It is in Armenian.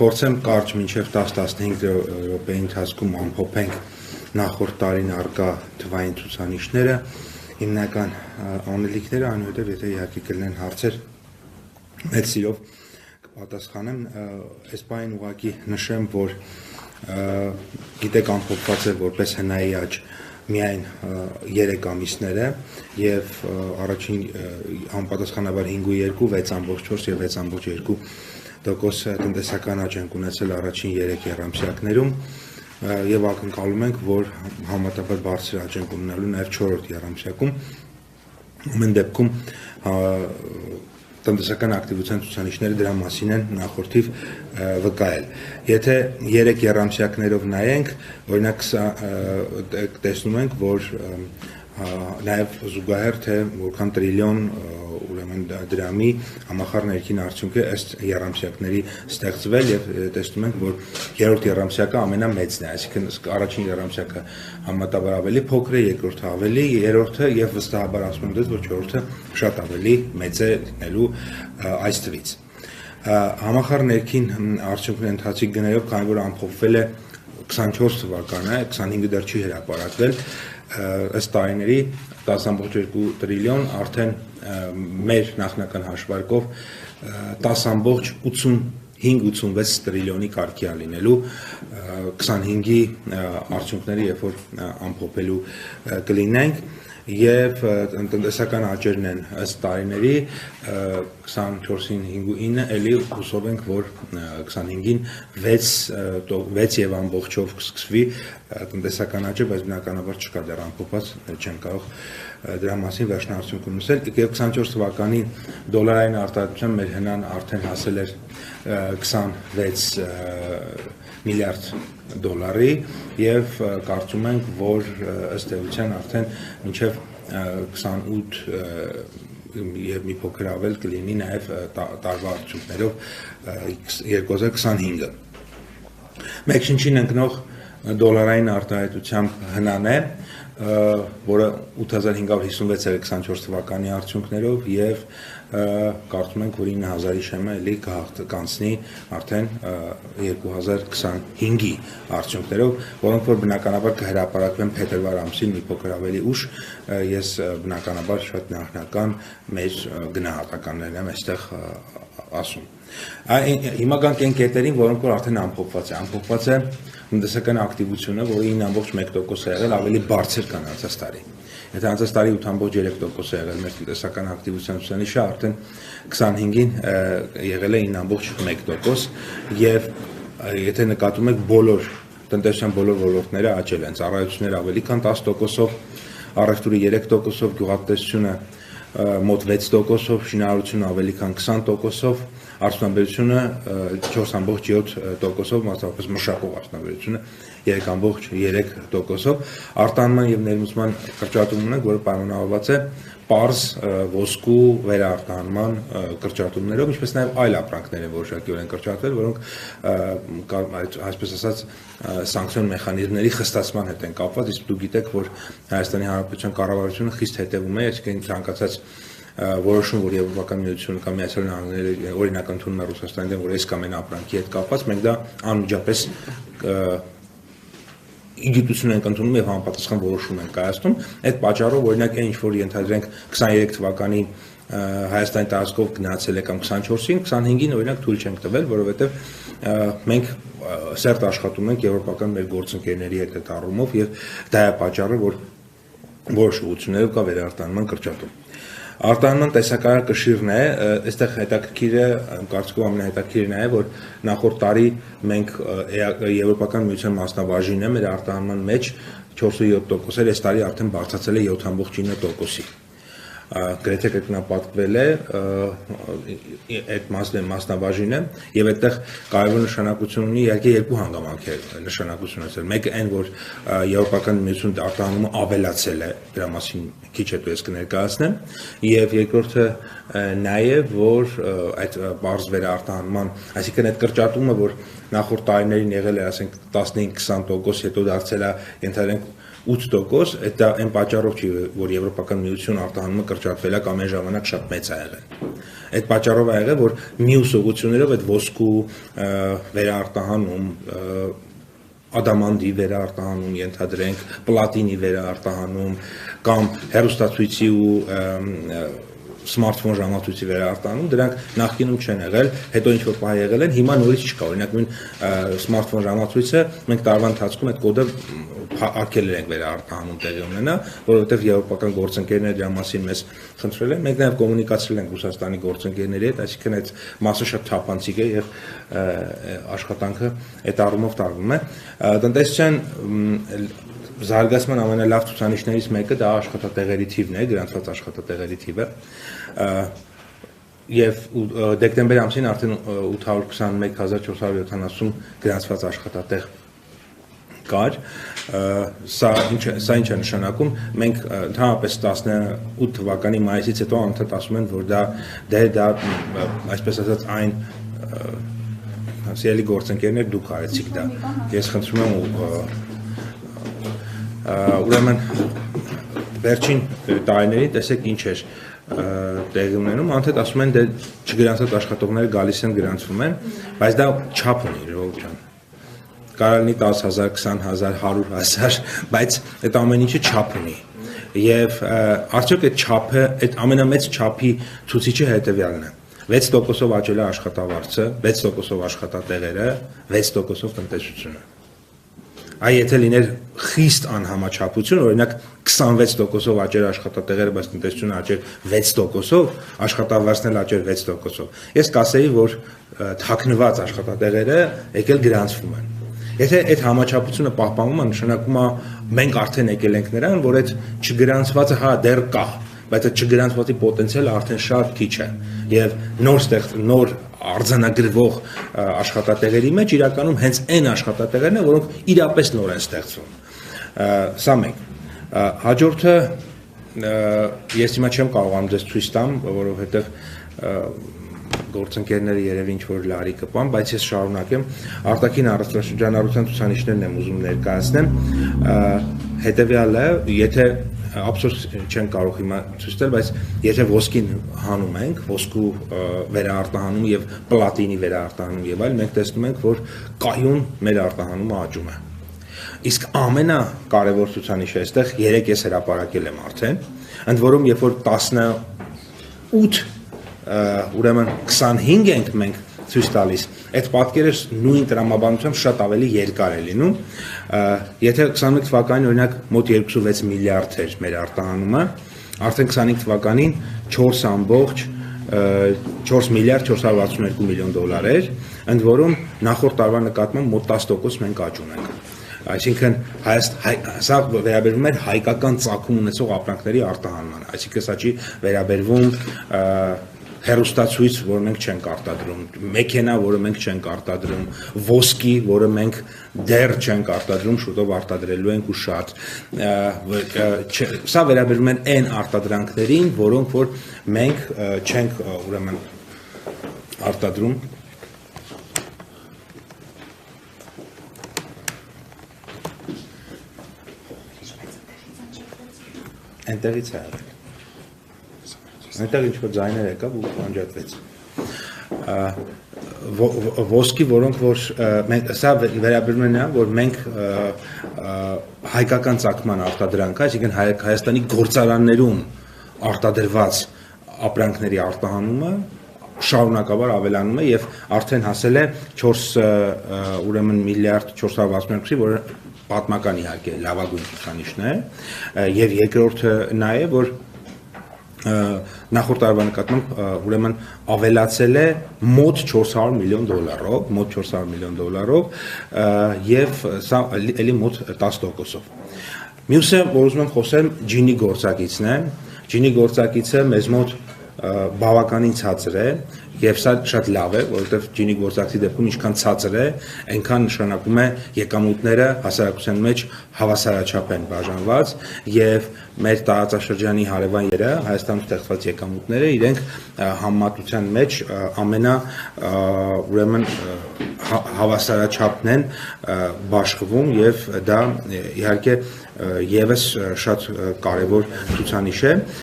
փորձեմ կարճ մինչև 10-15 րոպեի ընթացքում ամփոփենք նախորդ տարին առկա թվային ցուցանիշները, հիմնական անելիքները, այնուհետև եթե իհարկե կլինեն հարցեր, մեծ սիրով կպատասխանեմ, այս բանին ուղղակի նշեմ, որ գիտեք ամփոփված է որպես հնայի աճ միայն 3 ամիսները եւ առաջին համապատասխանաբար 5.2, 6.4 եւ 6.2% տնտեսական աճ ենք ունեցել առաջին 3 եռամսյակներում եւ ակնկալում ենք, որ համեմատաբար բարձր աճ ենք ունենալու նաեւ 4-րդ եռամսյակում։ Ամեն դեպքում տնտեսական ակտիվության ցուցանիշները դրա մասին են նախորդիվ վկայել։ Եթե 3 եռամսյակներով նայենք, օրինակ տեսնում ենք, որ նաև զուգահեռ թե որքան տրիլիոն ուրեմն դրամի համախառն ներքին արդյունքը ըստ եռամսյակների ստեղծվել եւ տեսնում ենք, որ 3-րդ եռամսյակը ամենամեծն է, այսինքն առաջին եռամսյակը համեմատաբար ավելի փոքր է, երկրորդը ավելի, երրորդը եւ վստահաբար ասում եմ դες, որ 4-րդը շատ ավելի մեծ է լինելու այս թվից։ Համախառն ներքին արդյունքն ընթացիկ գներով, քանի որ ամփոփվել է 24 թվականը, 25-ը դեռ չի հրապարակվել, ըստ տարիների 10.2 տրիլիոն արդեն մեր նախնական հաշվարկով 10.85-86 տրիլիոնի կարգի է լինելու 25-ի արդյունքները, երբ որ ամփոփելու կլինենք եւ տնտեսական աճերն են ըստ տարիների 24-ին 5.9 էլի հուսով ենք, որ 25-ին 6 եւ ամբողջով կսկսվի տնտեսական աճը, բայց բնականաբար չկա դեռ ամփոփած, չեմ կարող դրա մասին վերջնահարցություն ունեցել, եւ 24 թվականի դոլարային արտահայտության մեր հնան արդեն հասել էր 26 միլիարդ դոլարի եւ կարծում ենք, որ ըստ էության արդեն մինչեւ 28 եւ մի փոքր ավել կլինի նաեւ տարվա արդյունքներով 2025-ը։ Մեկ շնչին ընկնող դոլարային արտահայտությամբ հնան է, որը 8556 էր 24 թվականի արդյունքներով եւ կարծում ենք, որ 9000-ի շեմը էլի կանցնի արդեն 2025-ի արդյունքներով, որոնք որ բնականաբար կհրապարակվեն փետրվար ամսին մի փոքր ավելի ուշ, ես բնականաբար շատ նախնական մեր գնահատականներն եմ այստեղ ասում։ Հիմա գանք այն կետերին, որոնք որ արդեն ամփոփված է տնտեսական ակտիվությունը, որը 9.1% է եղել, ավելի բարձր քան անցած տարի։ Եթե անցած տարի 8.3% է եղել մեր տնտեսական ակտիվության ցուցանիշը, արդեն 25-ին եղել է 9.1% եւ եթե նկատում եք բոլոր տնտեսության բոլոր ոլորտները աճել են, ծառայությունները ավելի քան 10%-ով, առևտուրը 3%-ով, գյուղատնտեսությունը մոտ 6%-ով, շինարարությունը ավելի քան 20%-ով, արդյունաբերությունը 4.7%-ով, մասնավորապես մշակող արդյունաբերությունը 3.3%-ով, արտահանման եւ ներմուծման կրճատում ունենք, որը պայմանավորված է պարզ ոսկու վերարտահանման կրճատումներով, ինչպես նաեւ այլ ապրանքներ են որոշակիորեն կրճատվել, որոնք այսպես ասած սանկցիոն մեխանիզմների խստացման հետ են կապված, իսկ դուք գիտեք, որ Հայաստանի Հանրապետության կառավարությունը խիստ հետևում է, այսինքն ցանկացած որոշում, որ Եվրոպական միությունը կամ Միացյալ Նահանգները օրինակ ընդունում է Ռուսաստանի դեմ, որ այս կամ այն ապրանքի հետ կապված, մենք դա անմիջապես իգիտություն ենք ընդունում եւ համապատասխան որոշում ենք կայացնում։ Այդ պատճառով օրինակ այն ինչ որ ենթադրենք 23 թվականի Հայաստանի տարածքով գնացել է կամ 24-ին, 25-ին օրինակ թույլ չենք տվել, որովհետեւ մենք սերտ աշխատում ենք եվրոպական մեր գործընկերների հետ այդ առումով եւ դա է պատճառը, որ որոշ ուղղություններով կա վերարտահանման կրճատում։ Արտահանման տեսակարար կշիռն է, այստեղ հետաքրքիր է, կարծիքով ամենահետաքրքիրն է, որ նախորդ տարի մենք Եվրոպական միության մասնաբաժինն է մեր արտահանման մեջ 4.7% էր, այս տարի արդեն բարձրացել է 7.9%-ի։ Գրեթե կրկնապատկվել է այդ մասնաբաժինը եւ այդտեղ կարևոր նշանակություն ունի իհարկե երկու հանգամանքեր նշանակություն ունեցել։ Մեկը այն, որ Եվրոպական միությունը արտահանումը ավելացել է, դրա մասին քիչ հետո ես կներկայացնեմ, եւ երկրորդը նաեւ, որ այդ բարձ վերարտահանման, այսինքն այդ կրճատումը, որ նախորդ տարիներին եղել է, ասենք 15-20%, հետո դարձել է ենթադրենք 8%, դա այն պատճառով չի, որ Եվրոպական միություն արտահանումը կրճատվել է կամ այն ժամանակ շատ մեծ է եղել։ Այդ պատճառով ա եղել, որ մյուս ուղղություններով այդ ոսկու վերարտահանում, ադամանդի վերարտահանում, ենթադրենք, պլատինի վերարտահանում կամ հեռուստացույցի ու սմարթֆոն ժամացույցի վերարտահանում, դրանք նախկինում չեն եղել, հետո ինչ որ պահ եղել են, հիմա նորից չկա, օրինակ նույն սմարթֆոն ժամացույցը մենք տարվա ընթացքում այդ կոդը արգելել ենք վերարտահանում տեղի ունենա, որովհետև եվրոպական գործընկերները դրա մասին մեզ խնդրել են, մենք նաև կոմունիկացրել ենք Ռուսաստանի գործընկերների հետ, այսինքն այդ մասը շատ թափանցիկ է եւ աշխատանքը այդ առումով տարվում է։ Տնտեսության զարգացման ամենալավ ցուցանիշներից մեկը դա աշխատատեղերի թիվն է, գրանցված աշխատատեղերի թիվը, եւ դեկտեմբեր ամսին արդեն 821,470 գրանցված աշխատատեղ կար, սա ինչ է նշանակում, մենք ընդհանրապես 18 թվականի մայիսից հետո անդադ ասում են, որ դա այսպես ասած այն սիրելի գործընկերներ դուք արեցիք դա, ես խնդրում եմ ուրեմն վերջին տարիներին տեսեք ինչ էր տեղի ունենում, անդադ ասում են դե չգրանցած աշխատողները գալիս են գրանցվում են, բայց դա չափ ունի, Ժողովուրդ ջան, կարող լինի 10,000, 20,000, 100,000, բայց այդ ամեն ինչը չափ ունի եւ արդյոք այդ չափը, այդ ամենամեծ չափի ցուցիչը հետեւյալն է 6%-ով աճել է աշխատավարձը, 6%-ով աշխատատեղերը, 6%-ով տնտեսությունը։ Այ եթե լիներ խիստ անհամաչափություն, օրինակ 26%-ով աճեր աշխատատեղերը, բայց տնտեսությունը աճեր 6%-ով, աշխատավարձն էլ աճեր 6%-ով։ Ես կասեի, որ թաքնված աշխատատեղերը եկել գրանցվում են։ Եթե այդ համաչափությունը պահպանվում է, նշանակում է մենք արդեն եկել ենք նրան, որ այդ չգրանցվածը հա դեռ կա, բայց այդ չգրանցվածի պոտենցիալը արդեն շատ քիչ է։ Եվ նոր արձանագրվող աշխատատեղերի մեջ իրականում հենց այն աշխատատեղերն են, որոնք իրապես նոր են ստեղծվում։ Սա մեկ։ Հաջորդը ես հիմա չեմ կարողանում ձեզ ցույց տամ, որովհետև գործընկերները երևի ինչ որ լարի կպան, բայց ես շարունակեմ արտաքին առողջապահության ցուցանիշներն եմ ուզում ներկայացնեմ։ Հետևյալը, եթե ափսոս չեն կարող հիմա ցույց տալ, բայց եթե ոսկին հանում ենք, ոսկու վերարտահանում եւ պլատինի վերարտահանում եւ այլ, մենք տեսնում ենք, որ կայուն մեր արտահանումը աճում է։ Իսկ ամենակարևոր ցուցանիշը այստեղ 3 ես հրապարակել եմ արդեն, ընդ որում երբ որ 18 ուրեմն 25 ենք մենք ցույց տալիս, այդ պատկերը նույն տրամաբանությամբ շատ ավելի երկար է լինում, եթե 21 թվականին օրինակ մոտ 2.6 միլիարդ էր մեր արտահանումը, արդեն 25 թվականին 4 միլիարդ 462 միլիոն դոլար էր, ընդ որում նախորդ տարվա նկատմամբ մոտ 10% մենք աճ ունենք։ Այսինքն սա վերաբերվում էր հայկական ծագում ունեցող ապրանքների արտահանման, այսինքն սա չի վերաբերվում հեռուստացույց, որը մենք չենք արտադրում, մեքենա, որը մենք չենք արտադրում, ոսկի, որը մենք դեռ չենք արտադրում, շուտով արտադրելու ենք ու շատ։ Սա վերաբերում են այն արտադրանքներին, որոնք որ մենք չենք ուրեմն արտադրում։ Այնտեղից է եղել։ Այնտեղ ինչ-որ ձայներ եկավ ու անջատվեց։ Ոսկի, որոնք որ սա վերաբերում է նրան, որ մենք հայկական ծագման արտադրանք, այսինքն Հայաստանի գործարաններում արտադրված ապրանքների արտահանումը շարունակաբար ավելանում է եւ արդեն հասել է 4 միլիարդ 462-ի, որը պատմական իհարկե լավագույն ցուցանիշն է, եւ երկրորդը նա է, որ նախորդ տարվա նկատմամբ ուրեմն ավելացել է մոտ 400 միլիոն դոլարով, եւ սա էլի մոտ 10%-ով։ Մյուսը, որ ուզում եմ խոսեմ, ջինի գործակիցն է։ Ջինի գործակիցը մեզ մոտ բավականին ցածր է եւ սա շատ լավ է, որովհետեւ ջինի գործակցի դեպքում ինչքան ցածր է, այնքան նշանակում է եկամուտները հասարակության մեջ հավասարաչափ են բաժանված եւ մեր տարածաշրջանի հարևան երկրները, Հայաստանում ստեղծված եկամուտները իրենք համեմատության մեջ ամենա ուրեմն հավասարաչափն են բաշխվում եւ դա իհարկե եւս շատ կարեւոր ցուցանիշ է։